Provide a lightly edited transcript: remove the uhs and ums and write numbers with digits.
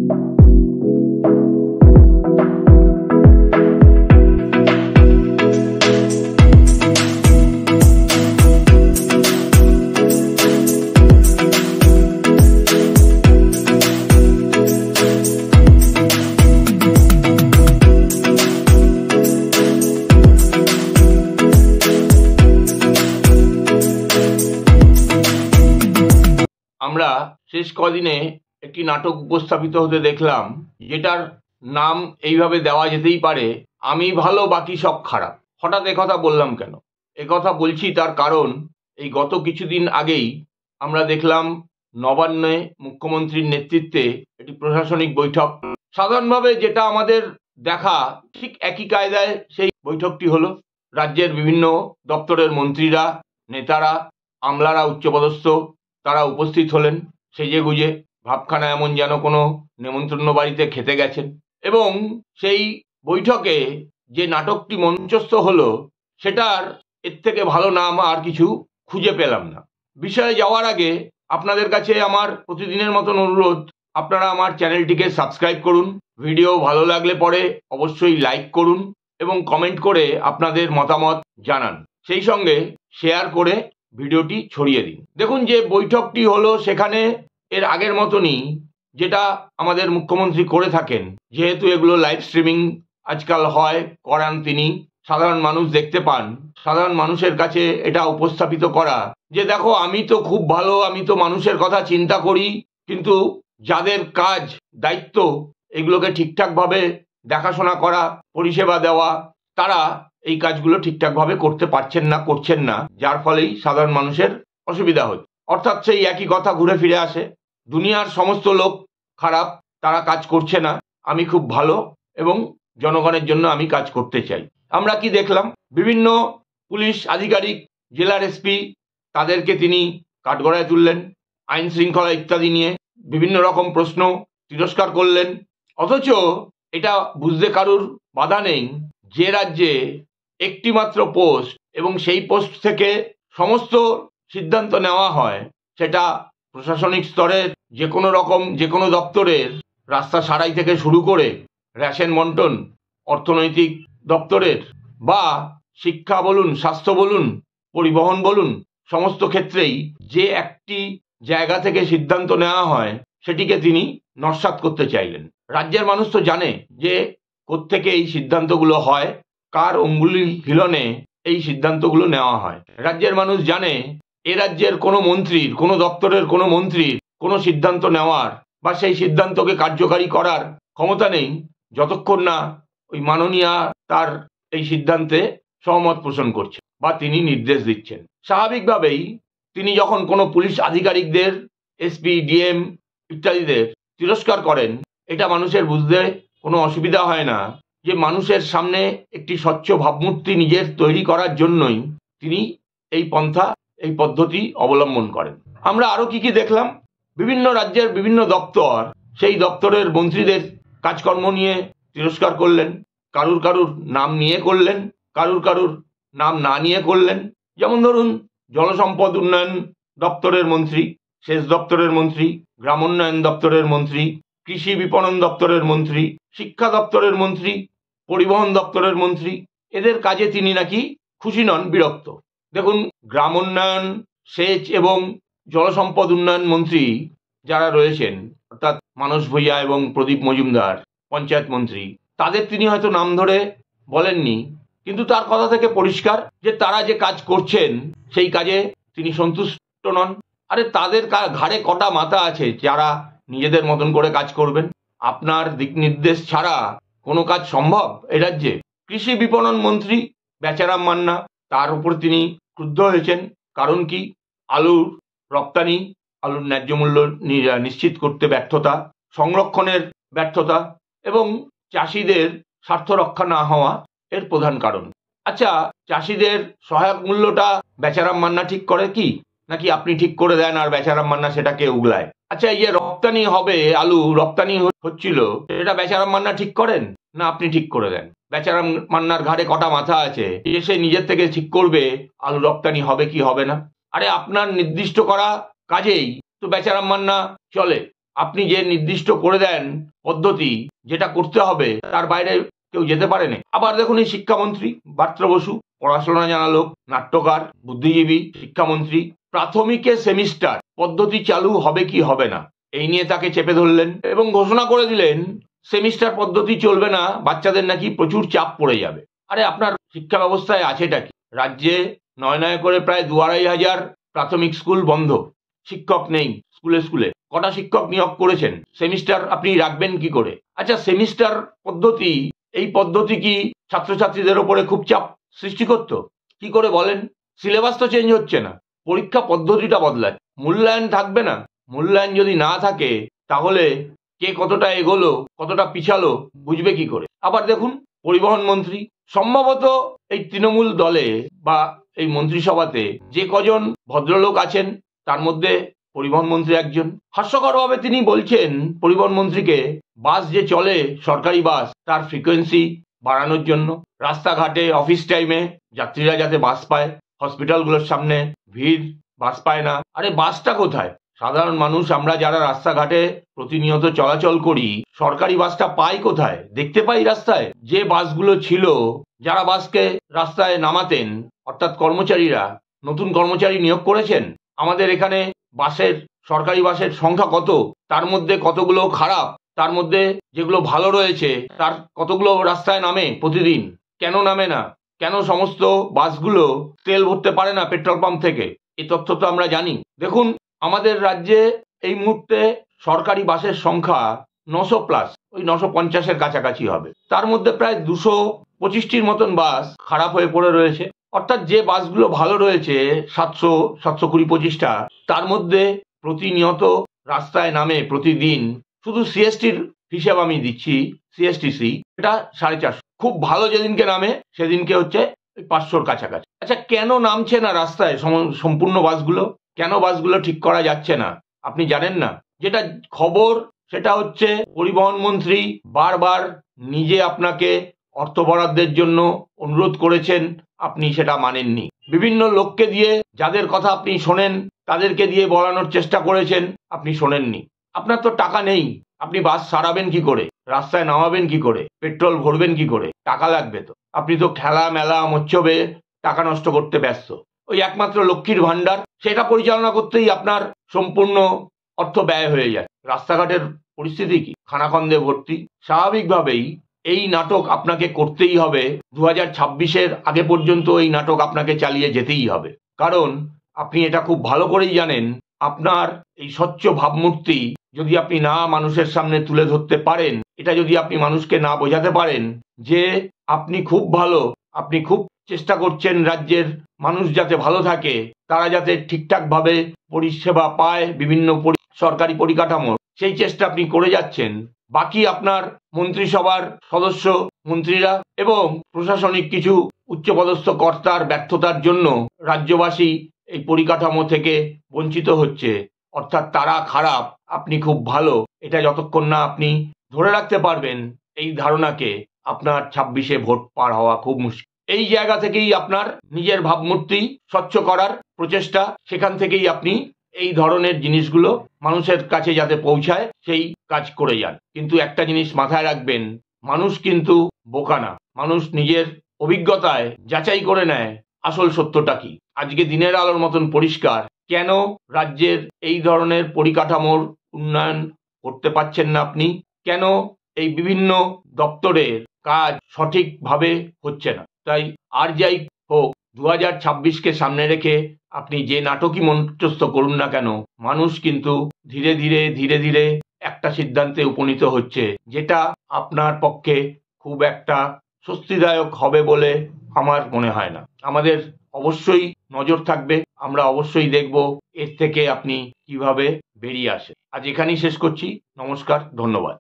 আমরা শেষ কদিনে একটি নাটক উপস্থাপিত হতে দেখলাম, যেটার নাম এইভাবে দেওয়া যেতেই পারে, আমি ভালো বাকি সব খারাপ। হঠাৎ একথা বললাম কেন? একথা বলছি তার কারণ, এই গত কিছুদিন আগেই আমরা দেখলাম নবান্নে মুখ্যমন্ত্রীর নেতৃত্বে একটি প্রশাসনিক বৈঠক। সাধারণভাবে যেটা আমাদের দেখা, ঠিক একই কায়দায় সেই বৈঠকটি হলো। রাজ্যের বিভিন্ন দপ্তরের মন্ত্রীরা, নেতারা, আমলারা, উচ্চপদস্থ তারা উপস্থিত হলেন সেজে গুজে, ভাবখানা এমন যেন কোনো নেমন্তন্ন বাড়িতে খেতে গেছেন। এবং সেই বৈঠকে যে নাটকটি মঞ্চস্থ হলো, সেটার এর থেকে ভালো নাম আর কিছু খুঁজে পেলাম না। বিষয়ে যাওয়ার আগে আপনাদের কাছে আমার প্রতিদিনের মতন অনুরোধ, আপনারা আমার চ্যানেলটিকে সাবস্ক্রাইব করুন, ভিডিও ভালো লাগলে পরে অবশ্যই লাইক করুন এবং কমেন্ট করে আপনাদের মতামত জানান, সেই সঙ্গে শেয়ার করে ভিডিওটি ছড়িয়ে দিন। দেখুন, যে বৈঠকটি হলো সেখানে এর আগের মতনই যেটা আমাদের মুখ্যমন্ত্রী করে থাকেন, যেহেতু এগুলো লাইভ স্ট্রিমিং আজকাল হয়, করান তিনি, সাধারণ মানুষ দেখতে পান। সাধারণ মানুষের কাছে এটা উপস্থাপিত করা যে দেখো, আমি তো খুব ভালো, আমি তো মানুষের কথা চিন্তা করি, কিন্তু যাদের কাজ দায়িত্ব এগুলোকে ঠিকঠাকভাবে দেখাশোনা করা, পরিষেবা দেওয়া, তারা এই কাজগুলো ঠিকঠাকভাবে করতে পারছেন না, করছেন না, যার ফলেই সাধারণ মানুষের অসুবিধা হচ্ছে। অর্থাৎ সেই একই কথা ঘুরে ফিরে আসে, দুনিয়ার সমস্ত লোক খারাপ, তারা কাজ করছে না, আমি খুব ভালো এবং জনগণের জন্য আমি কাজ করতে চাই। আমরা কি দেখলাম? বিভিন্ন পুলিশ আধিকারিক, জেলার এসপি, তাদেরকে তিনি কাঠগড়ায় তুললেন, আইন শৃঙ্খলা ইত্যাদি নিয়ে বিভিন্ন রকম প্রশ্ন তিরস্কার করলেন। অথচ এটা বুঝতে কারুর বাধা নেই, যে রাজ্যে একটি মাত্র পোস্ট এবং সেই পোস্ট থেকে সমস্ত সিদ্ধান্ত নেওয়া হয়, সেটা প্রশাসনিক স্তরের যে কোনো দপ্তরের, রাস্তা সারাই থেকে শুরু করে রেশন বন্টন, অর্থনৈতিক দপ্তরের, বা শিক্ষা বলুন, স্বাস্থ্য বলুন, পরিবহন বলুন, সমস্ত ক্ষেত্রেই যে একটি জায়গা থেকে সিদ্ধান্ত নেওয়া হয়, সেটিকে তিনি নস্যাৎ করতে চাইলেন। রাজ্যের মানুষ তো জানে যে কোত্থেকে এই সিদ্ধান্তগুলো হয়, কার অঙ্গুলি হিলনে এই সিদ্ধান্তগুলো নেওয়া হয়। রাজ্যের মানুষ জানে এ রাজ্যের কোনো মন্ত্রীর, কোনো দপ্তরের কোনো মন্ত্রীর কোনো সিদ্ধান্ত নেওয়ার বা সেই সিদ্ধান্তকে কার্যকারী করার ক্ষমতা নেই, যতক্ষণ না ওই মাননীয়া তার এই সিদ্ধান্তে সহমত পোষণ করছে বা তিনি নির্দেশ দিচ্ছেন। স্বাভাবিকভাবেই তিনি যখন কোনো পুলিশ আধিকারিকদের, এসপি, ডিএম ইত্যাদিদের তিরস্কার করেন, এটা মানুষের বুঝতে কোনো অসুবিধা হয় না যে মানুষের সামনে একটি স্বচ্ছ ভাবমূর্তি নিজের তৈরি করার জন্যই তিনি এই পন্থা, এই পদ্ধতি অবলম্বন করেন। আমরা আরো কি কি দেখলাম? বিভিন্ন রাজ্যের বিভিন্ন দপ্তর, সেই দপ্তরের মন্ত্রীদের কাজকর্ম নিয়ে তিরস্কার করলেন, কারুর নাম নিয়ে করলেন, কারুর নাম না নিয়ে করলেন। যেমন ধরুন, জলসম্পদ উন্নয়ন দপ্তরের মন্ত্রী, সেচ দপ্তরের মন্ত্রী, গ্রামোন্নয়ন দপ্তরের মন্ত্রী, কৃষি বিপণন দপ্তরের মন্ত্রী, শিক্ষা দপ্তরের মন্ত্রী, পরিবহন দপ্তরের মন্ত্রী, এদের কাজে তিনি নাকি খুশি নন, বিরক্ত। দেখুন, গ্রামোন্নয়ন, সেচ এবং জলসম্পদ উন্নয়ন মন্ত্রী যারা রয়েছেন, অর্থাৎ মানস ভূঁইয়া এবং প্রদীপ মজুমদার, পঞ্চায়েত মন্ত্রী, তাদের তিনি হয়তো নাম ধরে বলেননি, কিন্তু তার কথা থেকে পরিষ্কার যে তারা যে কাজ করছেন সেই কাজে তিনি সন্তুষ্ট নন। আরে তাদের ঘাড়ে কটা মাথা আছে যারা নিজেদের মতন করে কাজ করবেন? আপনার দিক নির্দেশ ছাড়া কোনো কাজ সম্ভব এ রাজ্যে? কৃষি বিপণন মন্ত্রী বেচারাম মান্না, তার উপর তিনি ক্রুদ্ধ হয়েছেন। কারণ কি? আলুর রপ্তানি, আলুর ন্যায্য মূল্য নিশ্চিত করতে ব্যর্থতা, সংরক্ষণের ব্যর্থতা এবং চাষিদের স্বার্থ রক্ষা না হওয়া এর প্রধান কারণ। আচ্ছা, চাষিদের সহায়ক মূল্যটা বেচারাম মান্না ঠিক করে কি, নাকি আপনি ঠিক করে দেন আর বেচারাম মান্না সেটাকে উগলায়? আচ্ছা, এই যে রপ্তানি হবে, আলু রপ্তানি হচ্ছিল, এটা বেচারাম মান্না ঠিক করেন না আপনি ঠিক করে দেন? বেচারাম মান্নার ঘাড়ে কটা মাথা আছে যে সে নিজের থেকে ঠিক করবে আলু রপ্তানি হবে কি হবে না? আরে আপনার নির্দিষ্ট করা কাজেই তো বেচারাম মান্না চলে। আপনি যে নির্দিষ্ট করে দেন পদ্ধতি যেটা করতে হবে তার বাইরে কেউ যেতে পারে না। আবার দেখুন এই শিক্ষামন্ত্রী বার্ত্র বসু, পড়াশোনা জানা লোক, নাট্যকার, বুদ্ধিজীবী শিক্ষামন্ত্রী, প্রাথমিকে সেমিস্টার পদ্ধতি চালু হবে কি হবে না এই নিয়ে তাকে চেপে ধরলেন এবং ঘোষণা করে দিলেন সেমিস্টার পদ্ধতি চলবে না, বাচ্চাদের নাকি প্রচুর চাপ পড়ে যাবে। আরে আপনার শিক্ষা ব্যবস্থায় আছেটা কি? রাজ্যে নয় নয় করে প্রায় 2-2.5 হাজার প্রাথমিক স্কুল বন্ধ, শিক্ষক নেই স্কুলে স্কুলে। কটা শিক্ষক নিয়োগ করেছেন? সেমিস্টার আপনি রাখবেন কি করে? আচ্ছা, সেমিস্টার পদ্ধতি, এই পদ্ধতি কি ছাত্রছাত্রীদের ওপরে খুব চাপ সৃষ্টি করতো? কি করে বলেন? সিলেবাস তো চেঞ্জ হচ্ছে না, পরীক্ষা পদ্ধতিটা বদলায়, মূল্যায়ন থাকবে না। মূল্যায়ন যদি না থাকে তাহলে কে কতটা এগোলো কতটা পিছালো বুঝবে কি করে? আবার দেখুন পরিবহন মন্ত্রী, সম্ভবত এই তৃণমূল দলে বা এই মন্ত্রিসভাতে যে কজন ভদ্রলোক আছেন তার মধ্যে পরিবহন মন্ত্রী একজন। হাস্যকরভাবে তিনি বলছেন পরিবহন মন্ত্রীকে বাস যে চলে সরকারি বাস তার ফ্রিকোয়েন্সি বাড়ানোর জন্য, রাস্তাঘাটে অফিস টাইমে যাত্রীরা যাতে বাস পায়, হসপিটালগুলোর সামনে ভিড়, বাস পায় না। আরে বাসটা কোথায়? সাধারণ মানুষ আমরা যারা রাস্তাঘাটে প্রতিনিয়ত চলাচল করি সরকারি বাসটা পাই কোথায়? দেখতে পাই রাস্তায়। যে বাসগুলো ছিল, যারা বাসকে রাস্তায় নামাতেন অর্থাৎ কর্মচারীরা, নতুন কর্মচারী নিয়োগ করেছেন। আমাদের এখানে বাসের, সরকারি বাসের সংখ্যা কত, তার মধ্যে কতগুলো খারাপ, তার মধ্যে যেগুলো ভালো রয়েছে তার কতগুলো রাস্তায় নামে প্রতিদিন, কেন নামে না? কেন সমস্ত বাসগুলো তেল ভরতে পারে না পেট্রোল পাম্প থেকে? এই তথ্য তো আমরা জানি। দেখুন আমাদের রাজ্যে এই মুহূর্তে সরকারি বাসের সংখ্যা 900+, ওই 950-এর কাছাকাছি হবে। তার মধ্যে প্রায় 225টির মতন বাস খারাপ হয়ে পড়ে রয়েছে। অর্থাৎ যে বাসগুলো ভালো রয়েছে 700, 720-25টা, তার মধ্যে প্রতিনিয়ত রাস্তায় নামে প্রতিদিন, শুধু সিএসটির হিসাব আমি দিচ্ছি, সিএসটিসি, এটা 450। খুব ভালো যেদিনকে নামে সেদিনকে হচ্ছে 500-র কাছাকাছি। আচ্ছা, কেন নামছে না রাস্তায় সম্পূর্ণ বাসগুলো? কেন বাসগুলো ঠিক করা যাচ্ছে না আপনি জানেন না? যেটা খবর সেটা হচ্ছে পরিবহন মন্ত্রী বারবার নিজে আপনাকে অর্থ বরাদ্দের জন্য অনুরোধ করেছেন, আপনি সেটা মানেননি। বিভিন্ন লোককে দিয়ে, যাদের কথা আপনি শোনেন তাদেরকে দিয়ে বলানোর চেষ্টা করেছেন, আপনি শোনেননি। আপনার তো টাকা নেই, আপনি বাস সারাবেন কি করে? রাস্তায় নামাবেন কি করে? পেট্রোল ভরবেন কি করে? টাকা লাগবে তো। আপনি তো খেলা মেলা মচ্ছবে টাকা নষ্ট করতে ব্যস্ত। ওই একমাত্র লক্ষ্মীর ভান্ডার, সেটা পরিচালনা করতেই আপনার সম্পূর্ণ অর্থ ব্যয় হয়ে যায়। রাস্তাঘাটের পরিস্থিতি কি? খানাখন্দে ভর্তি। স্বাভাবিকভাবেই এই নাটক আপনাকে করতেই হবে। 2026-এর আগে পর্যন্ত এই নাটক আপনাকে চালিয়ে যেতেই হবে। কারণ আপনি এটা খুব ভালো করেই জানেন, আপনার এই স্বচ্ছ ভাবমূর্তি যদি আপনি না মানুষের সামনে তুলে ধরতে পারেন, এটা যদি আপনি মানুষকে না বোঝাতে পারেন যে আপনি খুব ভালো, আপনি খুব চেষ্টা করছেন রাজ্যের মানুষ যাতে ভালো থাকে, তারা যাতে ঠিকঠাকভাবে পরিষেবা পায় বিভিন্ন সরকারি পরিকাঠামো, সেই চেষ্টা আপনি করে যাচ্ছেন। বাকি আপনার মন্ত্রিসভার সদস্য মন্ত্রীরা এবং প্রশাসনিক কিছু উচ্চপদস্থ কর্তার ব্যর্থতার জন্য রাজ্যবাসী এই পরিকাঠামো থেকে বঞ্চিত হচ্ছে। অর্থাৎ তারা খারাপ, আপনি খুব ভালো, এটা যতক্ষণ না আপনি ধরে রাখতে পারবেন এই ধারণাকে, আপনার 26-এ ভোট পার হওয়া খুব মুশকিল। এই জায়গা থেকেই আপনার নিজের ভাবমূর্তি স্বচ্ছ করার প্রচেষ্টা, সেখান থেকেই আপনি এই ধরনের জিনিসগুলো মানুষের কাছে যাতে পৌঁছায় সেই কাজ করে যান। কিন্তু একটা জিনিস মাথায় রাখবেন, মানুষ কিন্তু বোকা না। মানুষ নিজের অভিজ্ঞতায় যাচাই করে নেয় আসল সত্যটা কি। আজকে দিনের আলোর মতন পরিষ্কার কেন রাজ্যের এই ধরনের পরিকাঠামোর উন্নয়ন করতে পারছেন না আপনি, কেন এই বিভিন্ন দপ্তরের কাজ সঠিকভাবে হচ্ছে না। তাই আর যাই হোক, 2026-কে সামনে রেখে আপনি যে নাটকই মঞ্চস্থ করুন না কেন, মানুষ কিন্তু ধীরে ধীরে ধীরে ধীরে একটা সিদ্ধান্তে উপনীত হচ্ছে, যেটা আপনার পক্ষে খুব একটা স্বস্তিদায়ক হবে বলে আমার মনে হয় না। আমাদের অবশ্যই নজর থাকবে, আমরা অবশ্যই দেখব এর থেকে আপনি কিভাবে বেরিয়ে আসেন। আজ এখানেই শেষ করছি। নমস্কার, ধন্যবাদ।